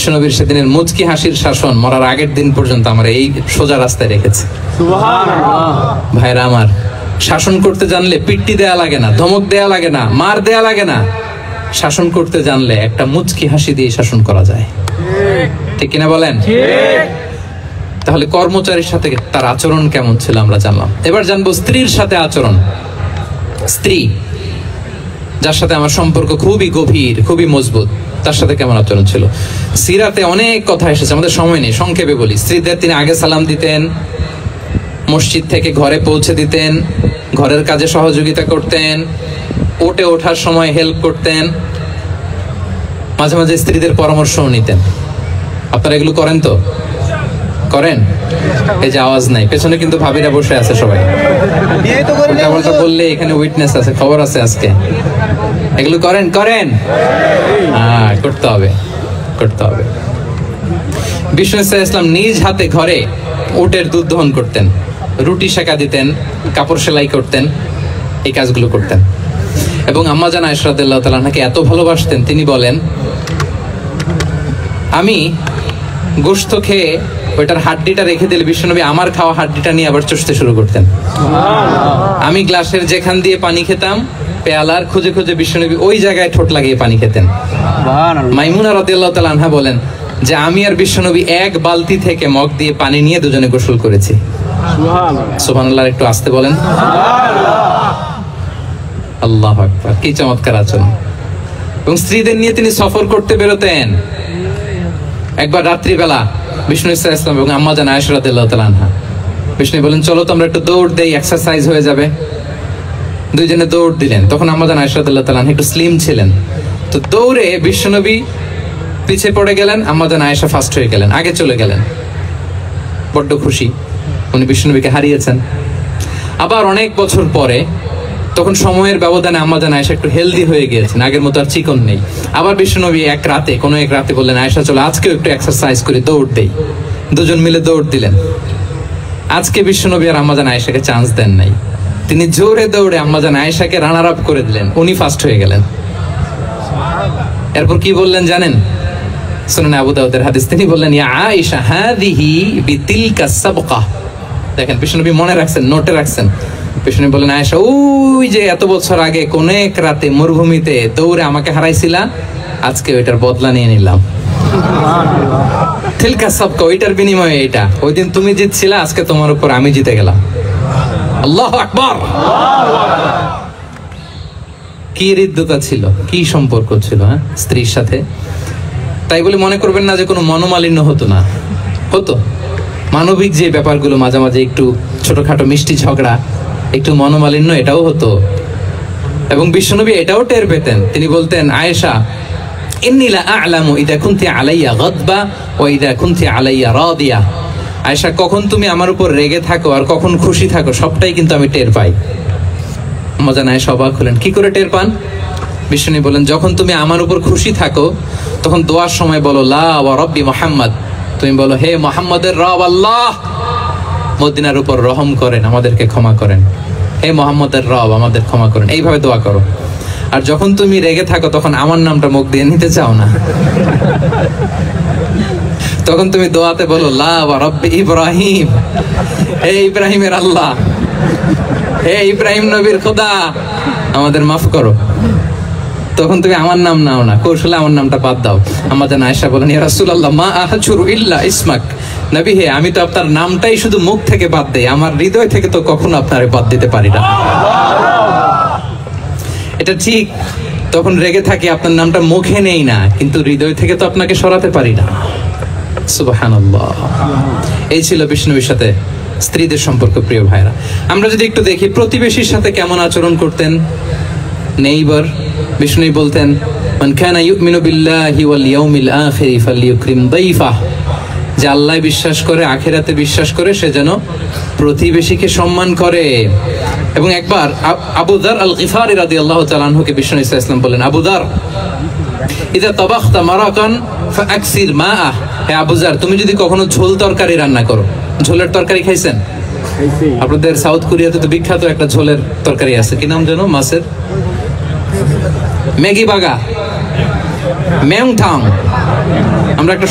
বিশ্বনবীর সেদিনের মুচকি হাসির শাসন মরার আগের দিন পর্যন্ত আমার এই সোজা রাস্তায় রেখেছে। ভাইরা আমার, শাসন করতে জানলে পিট্টি দেয়া লাগে না, ধমক দেয়া লাগে না, মার দেয়া লাগে না। শাসন করতে জানলে একটা মুচকি হাসি দিয়ে শাসন করা যায়, ঠিক কিনা বলেন? তাহলে কর্মচারীর সাথে তার আচরণ কেমন ছিল আমরা জানলাম। এবার জানবো স্ত্রীর সাথে আচরণ। স্ত্রী যার সাথে আমার সম্পর্ক খুবই গভীর, খুবই মজবুত, তার সাথে কেমন আচরণ ছিল। সিরাতে অনেক কথা এসেছে, আমাদের সময় নেই, সংক্ষেপে বলি। স্ত্রীদের তিনি আগে সালাম দিতেন, মসজিদ থেকে ঘরে পৌঁছে দিতেন, ঘরের কাজে সহযোগিতা করতেন, ওঠে ওঠার সময় হেল্প করতেন, মাঝে মাঝে স্ত্রীদের পরামর্শও নিতেন। আপনারা এগুলো করেন তো? করেন? এই যে আওয়াজ নাই, পেছনে কিন্তু ভাবিরা বসে আছে সবাই। উল্টা বললে এখানে উইটনেস আছে, খবর আছে আজকে। এগুলো করেন? করেন? হ্যাঁ, করতে হবে, করতে হবে। বিষ্ণু ইসলাম নিজ হাতে ঘরে উটের দুধ দহন করতেন, রুটি সেকা দিতেন, কাপড় সেলাই করতেন, এই কাজগুলো করতেন। এবং আম্মা জান আয়েশা রাদিয়াল্লাহু তাআলা আনহাকে এত ভালোবাসতেন, তিনি বলেন, আমি গোশত খেয়ে ওইটার হাড্ডিটা রেখে দিলে বিশ্বনবী আমার খাওয়া হাড্ডিটা নিয়ে আবার চষতে শুরু করতেন। আমি গ্লাসের যেখান দিয়ে পানি খেতাম, পেয়ালার খুঁজে খুঁজে বিশ্বনবী ওই জায়গায় ঠোঁট লাগিয়ে পানি খেতেন। মাইমুনা রাদিয়াল্লাহু তাআলা আনহা বলেন যে আমি আর বিশ্বনবী এক বালতি থেকে মগ দিয়ে পানি নিয়ে দুজনে গোসল করেছি। সুবহানাল্লাহ, একটু আস্তে বলেন। আল্লাহু আকবার, কি চমৎকার আচরণ। এবং স্ত্রীদের নিয়ে তিনি সফর করতে বেরোতেন। একবার রাত্রিবেলা বিষ্ণু ইসলাম এবং আম্মা জান আয়েশা রাদিয়াল্লাহু তাআলা আনহা, বিষ্ণু বলেন চলো তো আমরা একটু দৌড় দেই, এক্সারসাইজ হয়ে যাবে। দুইজনে দৌড় দিলেন। তখন আম্মা জান আয়েশা রাদিয়াল্লাহু তাআলা আনহা একটু স্লিম ছিলেন, তো দৌড়ে বিশ্বনবী পিছে পড়ে গেলেন, আম্মা জান আয়েশা ফার্স্ট হয়ে গেলেন, আগে চলে গেলেন। বড্ড খুশি, উনি বিশ্বনবীকে হারিয়েছেন। আবার অনেক বছর পরে, তখন সময়ের ব্যবধানে আম্মা জান আয়েশা একটু হেলদি হয়ে গিয়েছেন, আগের মতো আর চিকন নেই। আবার বিশ্বনবী এক রাতে বললেন, আয়েশা চলো আজকেও একটু এক্সারসাইজ করে দৌড় দেই। দুজন মিলে দৌড় দিলেন। আজকে বিশ্বনবী আর আম্মা জান আয়েশাকে চান্স দেন নাই, তিনি জোরে দৌড়ে আম্মা জান আয়েশাকে রানার আপ করে দিলেন, উনি ফার্স্ট হয়ে গেলেন। এরপর কি বললেন জানেন? সুনানে আবু দাউদের হাদিস, তিনি বললেন, ইয়া আয়েশা হাদিহি বিতিলকা সাবকা। দেখেন, বিশ্বনবী মনে রাখছেন, নোটে রাখছেন। বিষ্ণু বলেন, আয়েশা ওই যে এত বছর আগে কোন এক রাতে মরুভূমিতে দৌড়ে আমাকে হারাইছিলা, আজকে ওইটার বদলা নিয়ে নিলাম। তিলকা সাবকা, ওইটার বিনিময়ে এটা। ওই দিন তুমি জিতছিলা, আজকে তোমার উপর আমি জিতে গেলাম। আল্লাহু আকবার। কি হৃদ্যতা ছিল, কি সম্পর্ক ছিল স্ত্রীর সাথে। তাই বলে মনে করবেন না যে কোনো মনোমালিন্য হতো না, হতো। মানবিক যে ব্যাপারগুলো, মাঝে মাঝে একটু ছোটখাটো মিষ্টি ঝগড়া, একটু মনোমালিন্য, এটাও হতো। এবং বিশ্বনবী এটাও টের পেতেন। তিনি বলতেন, আয়েশা ইন্নী লা আ'লামু ইযা কুনতি আলাইয়া গাদবা ওয়া ইযা কুনতি আলাইয়া রাদিয়া। আয়েশা, কখন তুমি আমার উপর রেগে থাকো আর কখন খুশি থাকো, সবটাই কিন্তু আমি টের পাই। আম্মা জান আয়েশা অবাক হলেন, কি করে টের পান? বিশ্বনবী বলেন, যখন তুমি আমার উপর খুশি থাকো তখন দোয়ার সময় বলো লা ওয়া রাব্বি মুহাম্মদ, তুমি বলো হে মুহাম্মদের রব আল্লাহ, মদিনার উপর রহম করেন, আমাদেরকে ক্ষমা করেন। হে মুহাম্মদের রব, আমাদের ক্ষমা করেন, এইভাবে দোয়া করো। আর যখন তুমি রেগে থাকো তখন আমার নামটা মুখ দিয়ে নিতে চাও না, তখন তুমি দোয়াতে বলো লা ওয়া রাব্বি ইব্রাহিম, হে ইব্রাহিমের আল্লাহ, হে ইব্রাহিম নবীর খোদা, আমাদের মাফ করো। তখন তুমি আমার নাম নাও না, কৌশলে আমার নামটা বাদ দাও। আম্মা জান আয়েশা বলেন, ইয়া রাসূলুল্লাহ মা আহজুরু ইল্লা ইসমাক। নবী হে, আমি তো আপনার নামটাই শুধু মুখ থেকে বাদ দেই, আমার হৃদয় থেকে তো কখনো আপনারে বাদ দিতে পারি না। এটা ঠিক, তখন রেগে থাকি, আপনার নামটা মুখে নেই না, কিন্তু হৃদয় থেকে তো আপনাকে সরাতে পারি না। সুবহানাল্লাহ। এই ছিল বিষ্ণুবীর সাথে স্ত্রীদের সম্পর্ক। প্রিয় ভাইরা, আমরা যদি একটু দেখি প্রতিবেশীর সাথে কেমন আচরণ করতেন। নেইবার, বিষ্ণু বলতেন, মান কানা ইউমিনু বিল্লাহি ওয়াল ইয়াউমিল আখির ফালইউকরিম দাইফাহ। যে আল্লাহ বিশ্বাস করে, আখিরাতে বিশ্বাস করে, সে যেন প্রতিবেশীকে সম্মান করে। এবং একবার আবু যার আল গিফারি রাদিয়াল্লাহু তাআলা আনহুকে বিষ্ণু ইসলাম বলেন, আবু যার ইযা তাবাখতা মারাকান ফাআকসির মাআহ। হে আবু যার, তুমি যদি কখনো ঝোল তরকারি রান্না করো, ঝোলের তরকারি খাইছেন? আপনাদের সাউথ কোরিয়াতে তো বিখ্যাত একটা ঝোলের তরকারি আছে, কি নাম যেন, মাছের ম্যাগি বাগা, মেংথাং। আমরা একটা